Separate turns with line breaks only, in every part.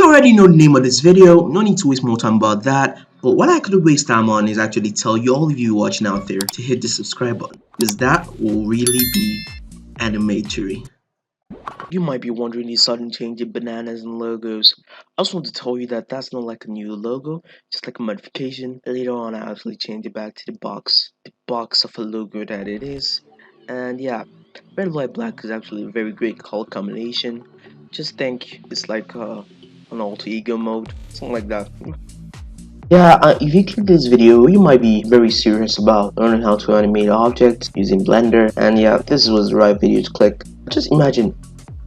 already know the name of this video, no need to waste more time about that. But what I could waste time on is actually tell you all of you watching out there to hit the subscribe button, because that will really be animatory. You might be wondering the sudden change in bananas and logos. I just want to tell you that that's not like a new logo, just like a modification. Later on, I actually changed it back to the box of a logo that it is. And yeah, red, white, black is actually a very great color combination. Just think it's like an alter ego mode, something like that. Yeah, if you click this video, you might be very serious about learning how to animate objects using Blender, and yeah, this was the right video to click. Just imagine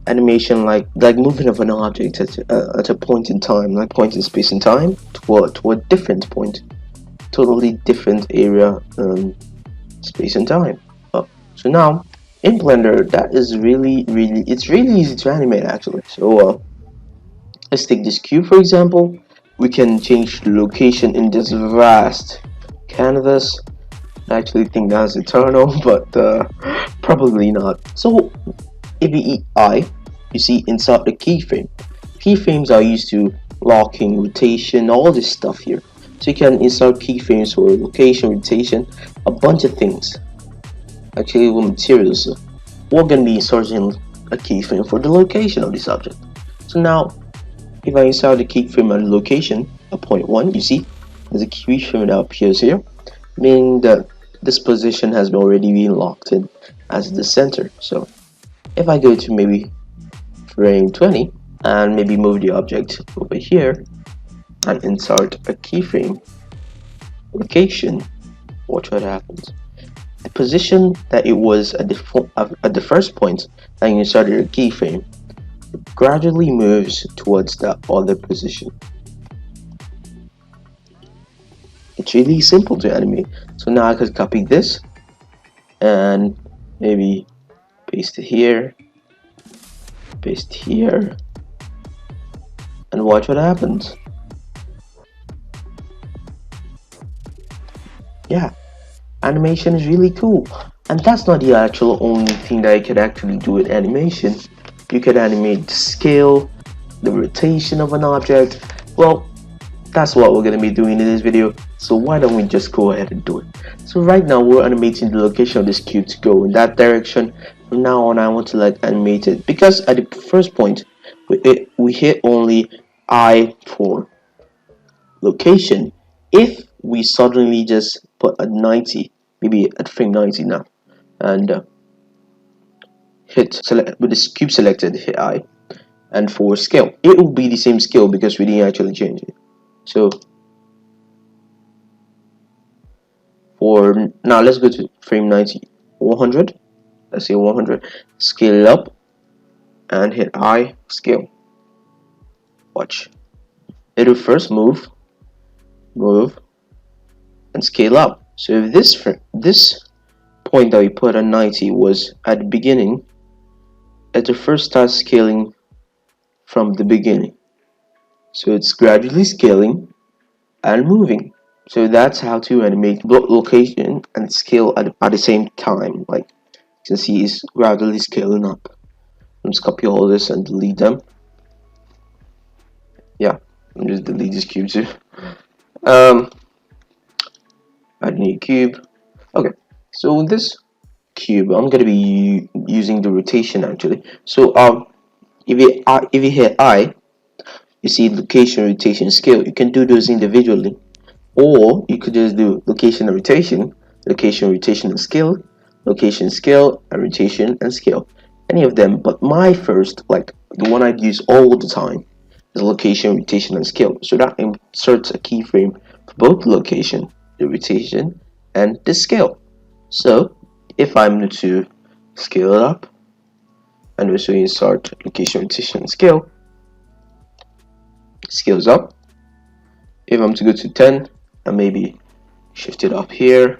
animation like moving of an object at a point in time, like point in space and time, to a different point, totally different area, space and time. So now in Blender, that is it's really easy to animate actually. So let's take this cube for example. We can change the location in this vast canvas. I actually think that's eternal, but probably not. So if we eat I, you see inside the keyframe. Keyframes are used to locking, rotation, all this stuff here. So you can insert keyframes for location, rotation, a bunch of things. Actually, with materials, we're going to be inserting a keyframe for the location of this object. So now, if I insert the keyframe at location, at point 1, you see there's a keyframe that appears here, meaning that this position has already been locked in as the center. So if I go to maybe frame 20 and maybe move the object over here and insert a keyframe location, watch what happens. The position that it was at the first point that you inserted a keyframe, it gradually moves towards that other position. It's really simple to animate. So now I could copy this and maybe paste it here, paste here, and watch what happens. Yeah, animation is really cool. And that's not the actual only thing that you could actually do with animation. You could animate the scale, the rotation of an object. Well, that's what we're going to be doing in this video, so why don't we just go ahead and do it. So right now we're animating the location of this cube to go in that direction. From now on I want to animate it, because at the first point we hit only I for location. If we suddenly just put a 90, maybe at frame 90 now, and hit select with this cube selected, hit I, and for scale it will be the same scale because we didn't actually change it. So for now, let's go to frame 90, 100. Let's say 100. Scale it up and hit I, scale. Watch. It'll first move, and scale up. So if this point that we put at 90 was at the beginning, it'll first start scaling from the beginning. So it's gradually scaling and moving. So that's how to animate location and scale at the same time. Like you can see, it's gradually scaling up. Let's copy all this and delete them. Yeah, I'll just delete this cube too. Add new cube. Okay, so this cube, I'm gonna be using the rotation actually. So if you hit I, you see location, rotation, scale. You can do those individually, or you could just do location and rotation, and scale, location, scale, and rotation and scale. Any of them, but my first, like the one I use all the time, is location, rotation, and scale. So that inserts a keyframe for both the location, the rotation, and the scale. So if I'm to scale it up and also insert location, rotation, and scale, scales up. If I'm to go to 10 and maybe shift it up here,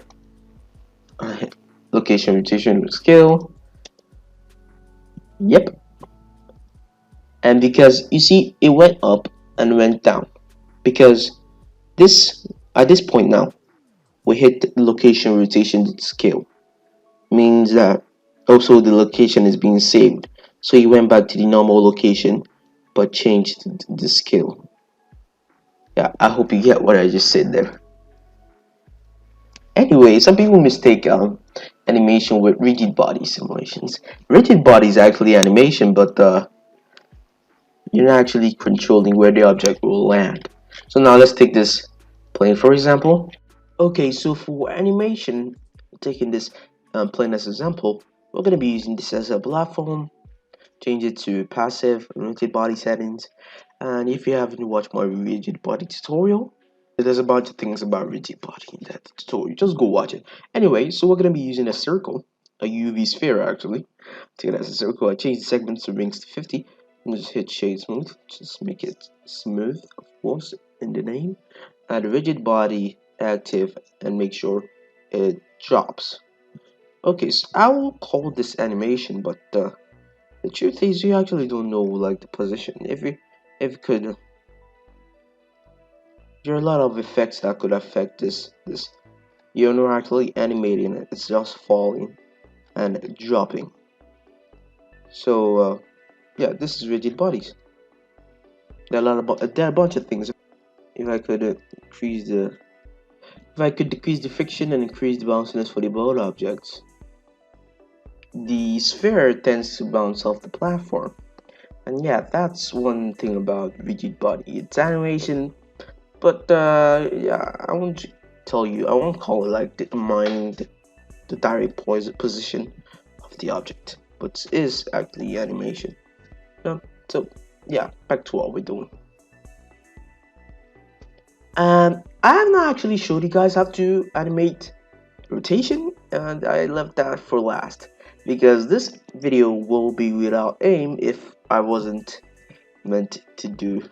location, rotation, scale. Yep. And because you see it went up and went down, because this at this point now we hit location, rotation, scale, means that also the location is being saved. So you went back to the normal location but change the scale. Yeah, I hope you get what I just said there. Anyway, some people mistake animation with rigid body simulations. Rigid body is actually animation, but you're not actually controlling where the object will land. So now let's take this plane for example. Okay, so for animation, taking this plane as example, we're going to be using this as a platform, change it to passive rigid body settings. And if you haven't watched my rigid body tutorial, there's a bunch of things about rigid body in that tutorial. Just go watch it. Anyway, so we're going to be using a circle, a UV sphere actually. Take it as a circle. I change the segments to rings to 50. And just hit shade smooth. Just make it smooth, of course, in the name. Add rigid body active and make sure it drops. Okay, so I will call this animation, but the truth is you actually don't know like the position. If you could, there are a lot of effects that could affect this. You're not actually animating it; it's just falling and dropping. So yeah, this is rigid bodies. There are a bunch of things. If I could if I could decrease the friction and increase the bounciness for the ball objects, the sphere tends to bounce off the platform. And yeah, that's one thing about rigid body. It's animation, but yeah, I won't call it like determining the direct position of the object, but it is actually animation. Yeah, so yeah, back to what we're doing. I have not actually showed you guys how to animate rotation, and I left that for last because this video will be without aim if I wasn't meant to do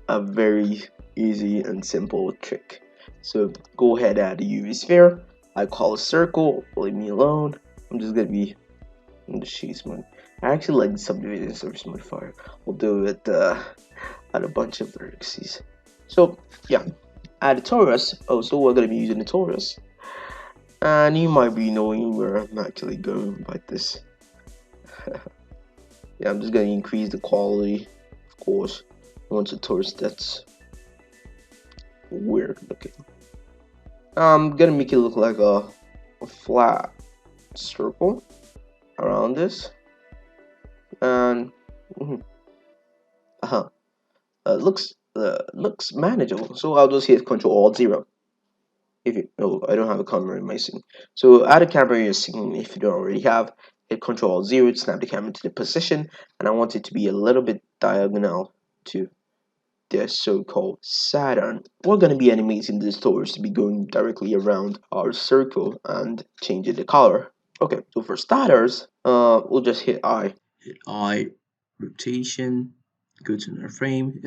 a very easy and simple trick. So go ahead, add a UV sphere. I call a circle, leave me alone. I'm just gonna be in the sheets mode. I actually like the subdivision surface modifier. We'll do it add a bunch of vertices. So yeah, add a torus. Oh, so we're gonna be using the torus. And you might be knowing where I'm actually going by this. Yeah, I'm just gonna increase the quality, of course. Once a torus that's weird looking. I'm gonna make it look like a flat circle around this, and looks manageable. So I'll just hit Control Alt 0. If you oh, I don't have a camera in my scene, so add a camera in your scene if you don't already have. Hit Control Alt 0 to snap the camera to the position, and I want it to be a little bit diagonal to the so-called Saturn. We're going to be animating this torus to be going directly around our circle and changing the color. Okay, so for starters, we'll just hit I. Hit I, rotation, go to another frame,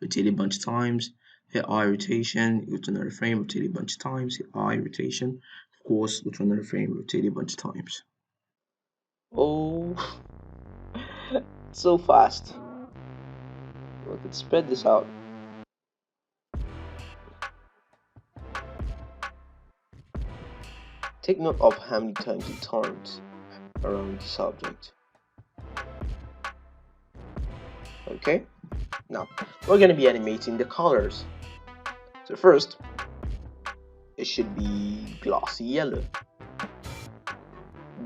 rotate a bunch of times, hit I rotation, go to another frame, rotate a bunch of times, hit I rotation, of course, go to another frame, rotate a bunch of times. Oh, so fast. Let's spread this out. Take note of how many times it turns around this object. Okay, now we're going to be animating the colors. So first, it should be glossy yellow.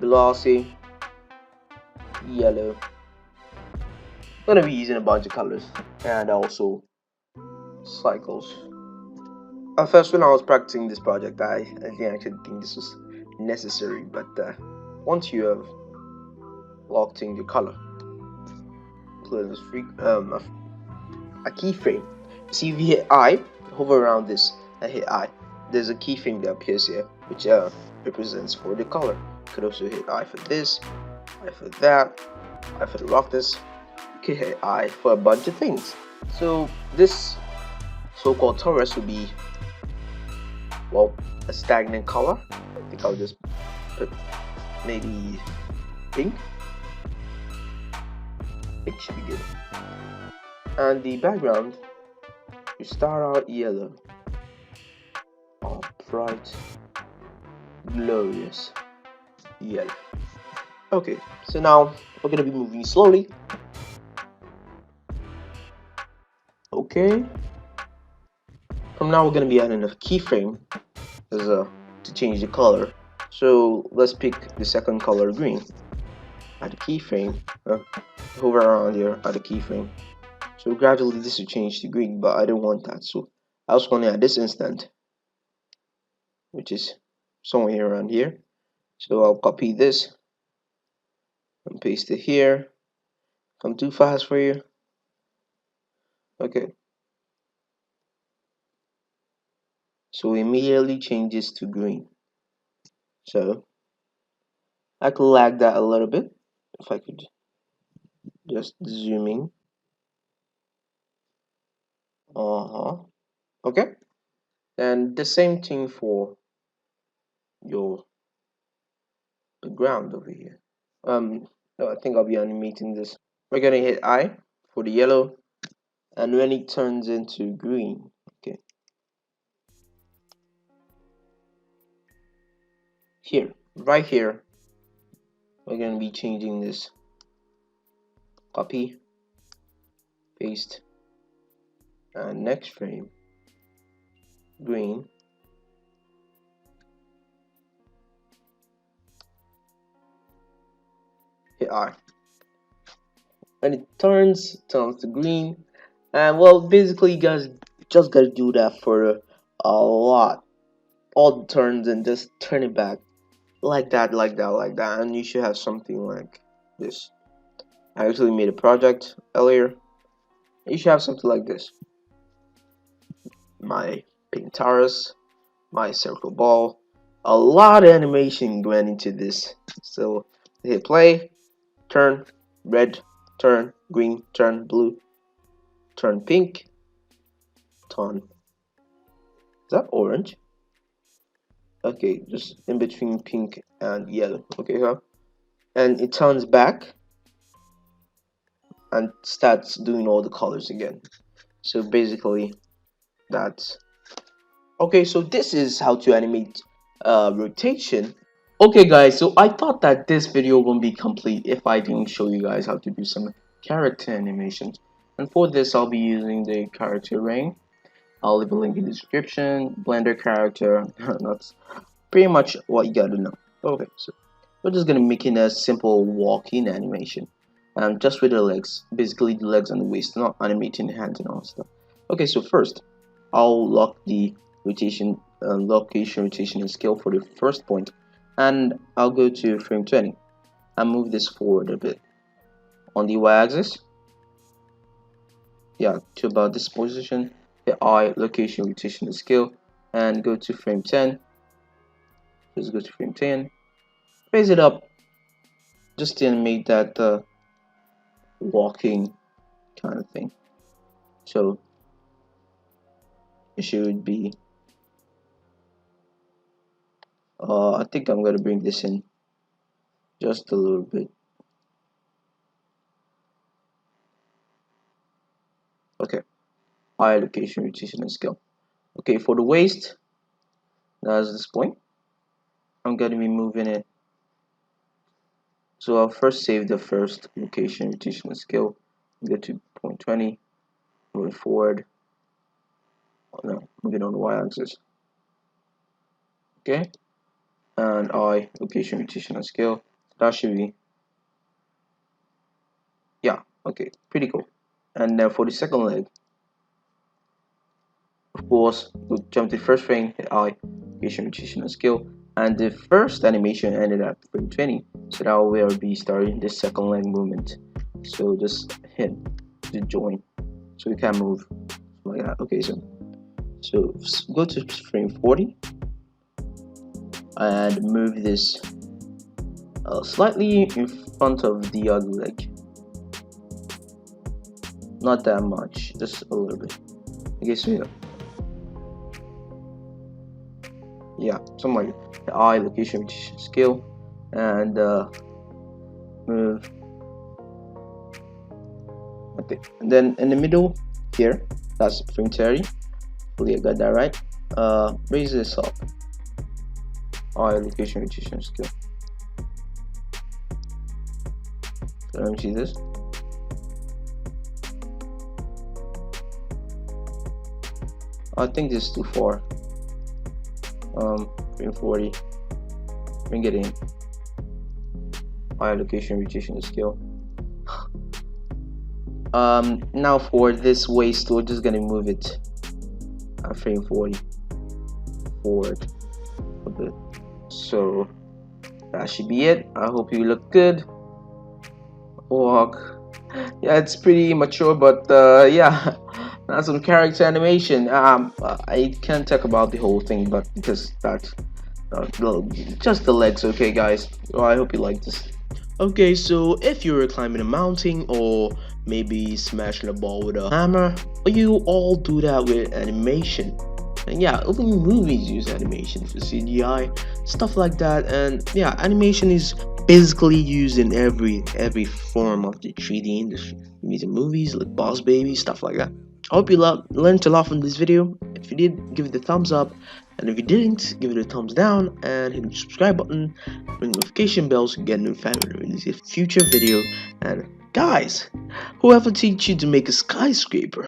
Glossy yellow. I'm going to be using a bunch of colors and also cycles. At first, when I was practicing this project, I didn't actually think this was necessary, but once you have locked in your color, include a keyframe. See, if you hit I, hover around this and hit I, there's a keyframe that appears here, which represents for the color. You could also hit I for this, I for that, I for the roughness. You could hit I for a bunch of things. So this so-called torus would be, well, a stagnant color. I think I'll just put maybe pink. Pink should be good. And the background, you start out yellow. Oh, bright, glorious yellow. Okay, so now we're gonna be moving slowly. Okay. From now we're gonna be adding a keyframe as to change the color. So let's pick the second color, green. Add a keyframe. Hover around here, add a keyframe. So gradually this will change to green, but I don't want that. So I was going to add this instant, which is somewhere here around here. So I'll copy this and paste it here. Come too fast for you. Okay. So immediately changes to green. So I could lag that a little bit if I could just zoom in. Okay. And the same thing for your the ground over here. No, I think I'll be animating this. We're gonna hit I for the yellow, and when it turns into green, okay. Here, right here, we're gonna be changing this. Copy, paste, and next frame, green. Hit I. And it turns to green. And well, basically, you guys just gotta do that for a lot. All the turns and just turn it back like that, like that, like that, and you should have something like this. I actually made a project earlier. You should have something like this. My Pintaris, my circle ball. A lot of animation went into this. So hit play, turn red, turn green, turn blue, turn pink, turn. Is that orange? Okay, just in between pink and yellow. Okay, huh? And it turns back and starts doing all the colors again. So basically, that's okay. So this is how to animate rotation. Okay guys, so I thought that this video won't be complete if I didn't show you guys how to do some character animations. And for this I'll be using the character ring. I'll leave a link in the description. Blender character. That's pretty much what you gotta know. Okay, so we're just gonna make it a simple walking animation. Just with the legs, basically the legs and the waist, not animating the hands and all stuff. Okay, so first I'll lock the rotation location rotation and scale for the first point, and I'll go to frame 20 and move this forward a bit on the y-axis, yeah, to about this position. Hit I, location rotation and scale, and go to frame 10. Just go to frame 10, raise it up just to animate that walking kind of thing. So it should be I think I'm gonna bring this in just a little bit. Okay, I, location rotation and scale. Okay, for the waist, that's this point. I'm gonna be moving it. So I'll first save the first location rotation and scale. Go to point 20, move it forward. Oh no, move it on the y-axis. Okay, and I, location rotation and scale. That should be, yeah, okay, pretty cool. And then for the second leg, of course, we'll jump to the first frame, hit I, location rotation and scale. And the first animation ended at frame 20, so now we'll be starting the second leg movement. So just hit the join so we can move like that. Okay, so go to frame 40 and move this slightly in front of the other leg, not that much, just a little bit. Okay, so yeah, somewhere the I, location rotation scale, and move. Okay, and then in the middle here, that's frame 30. Hopefully I got that right. Raise this up. I, location rotation scale. So let me see this.
I think this is too far. Frame 40. Bring it in. High location rotation scale. Now for this waist, we're just gonna move it at frame 40 forward a bit. So that should be it. I hope you look good. Walk. Yeah, it's pretty mature, but yeah, now some character animation. I can't talk about the whole thing, but because that, just the legs. Okay, guys. Well, I hope you like this. Okay, so if you're climbing a mountain or maybe smashing a ball with a hammer, you all do that with animation. And yeah, even movies use animation for CGI, stuff like that. And yeah, animation is basically used in every form of the 3D industry. Music, movies like Boss Baby, stuff like that. I hope you learned to laugh from this video. If you did, give it a thumbs up, and if you didn't, give it a thumbs down and hit the subscribe button, ring notification bells to get notified when I release a future video. And guys, whoever teach you to make a skyscraper?